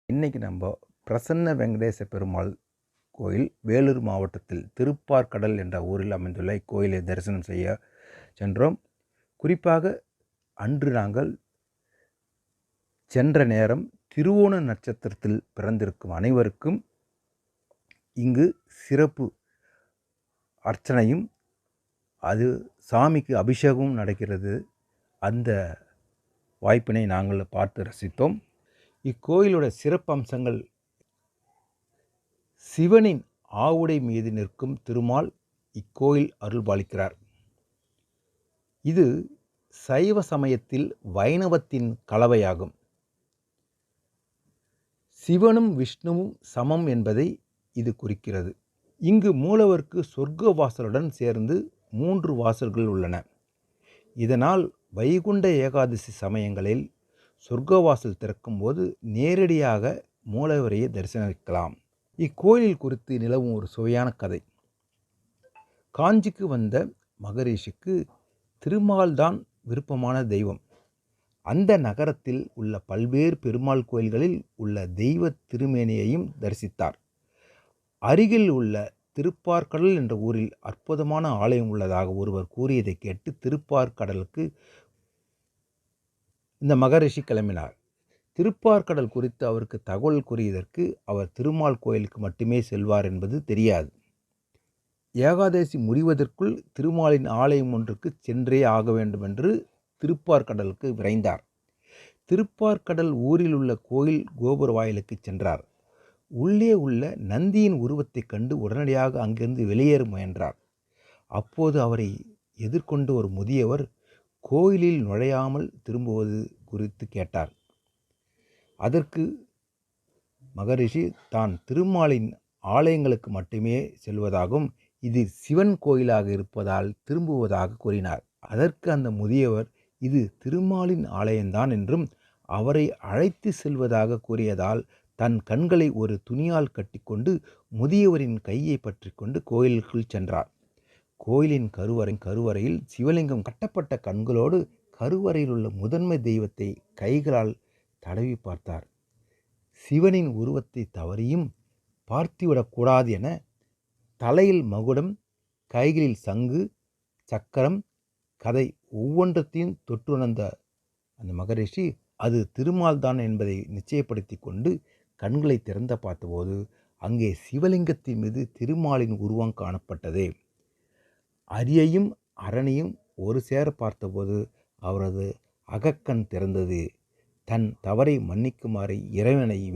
இன்றைக்கி நம்ம பிரசன்ன வெங்கடேச பெருமாள் கோயில் வேலூர் மாவட்டத்தில் திருப்பார்கடல் என்ற ஊரில் அமைந்துள்ள இக்கோயிலை தரிசனம் செய்ய சென்றோம். குறிப்பாக அன்று நாங்கள் சென்ற நேரம் திருவோண நட்சத்திரத்தில் பிறந்திருக்கும் அனைவருக்கும் இங்கு சிறப்பு அர்ச்சனையும் அது சாமிக்கு அபிஷேகமும் நடக்கிறது. அந்த வாய்ப்பினை நாங்கள் பார்த்து ரசித்தோம். இக்கோயிலோட சிறப்பம்சங்கள், சிவனின் ஆவுடை மீது நிற்கும் திருமால் இக்கோயில் அருள்பாலிக்கிறார். இது சைவ சமயத்தில் வைணவத்தின் கலவையாகும். சிவனும் விஷ்ணுவும் சமம் என்பதை இது குறிக்கிறது. இங்கு மூலவருக்கு சொர்க்க வாசலுடன் சேர்ந்து 3 வாசல்கள் உள்ளன. இதனால் வைகுண்ட ஏகாதசி சமயங்களில் சொர்க்கவாசல் திறக்கும் போது நேரடியாக மூலவரையே தரிசனிக்கலாம். இக்கோயிலில் குறித்து நிலவும் ஒரு சுவையான கதை. காஞ்சிக்கு வந்த மகரிஷிக்கு திருமால் தான் விருப்பமான தெய்வம். அந்த நகரத்தில் உள்ள பல்வேறு பெருமாள் கோயில்களில் உள்ள தெய்வ திருமேனியையும் தரிசித்தார். அருகில் உள்ள திருப்பார்கடல் என்ற ஊரில் அற்புதமான ஆலயம் உள்ளதாக ஒருவர் கூறியதை கேட்டு திருப்பார்கடலுக்கு இந்த மகரிஷி கிளம்பினார். திருப்பார்கடல் குறித்து அவருக்கு தகவல் கூறியதற்கு அவர் திருமால் கோயிலுக்கு மட்டுமே செல்வார் என்பது தெரியாது. ஏகாதசி முடிவதற்குள் திருமாலின் ஆலயம் ஒன்றுக்கு சென்றே ஆக வேண்டும் என்று திருப்பார்கடலுக்கு விரைந்தார். திருப்பார்கடல் ஊரில் உள்ள கோயில் கோபுர வாயிலுக்கு சென்றார். உள்ளே உள்ள நந்தியின் உருவத்தை கண்டு உடனடியாக அங்கிருந்து வெளியேற முயன்றார். அப்போது அவரை எதிர்கொண்டு ஒரு முதியவர் கோயிலில் நுழையாமல் திரும்புவது குறித்து கேட்டார். அதற்கு மகரிஷி தான் திருமாலின் ஆலயங்களுக்கு மட்டுமே செல்வதாகவும் இது சிவன் கோயிலாக இருப்பதால் திரும்புவதாக கூறினார். அதற்கு அந்த முதியவர் இது திருமாலின் ஆலயம்தான் என்றும் அவரை அழைத்து செல்வதாக கூறியதால் தன் கண்களை ஒரு துணியால் கட்டிக்கொண்டு முதியவரின் கையை பற்றி கொண்டு கோயிலுக்குள் சென்றார். கோயிலின் கருவறையில் சிவலிங்கம் கட்டப்பட்ட கண்களோடு கருவறையில் உள்ள முதன்மை தெய்வத்தை கைகளால் தடவி பார்த்தார். சிவனின் உருவத்தை தவறியும் பார்த்துவிடக்கூடாது என தலையில் மகுடம், கைகளில் சங்கு, சக்கரம், கதை ஒவ்வொன்றத்தையும் தொட்டுணர்ந்த அந்த மகரிஷி அது திருமால் தான் என்பதை நிச்சயப்படுத்தி கொண்டு கண்களை திறந்த பார்த்தபோது அங்கே சிவலிங்கத்தின் மீது திருமாலின் உருவம் காணப்பட்டது. அரியையும் அரணியும் ஒரு சேர பார்த்தபோது அவரது அகக்கண் திறந்தது. தன் தவறை மன்னிக்குமாறு இறைவனை வேண்டி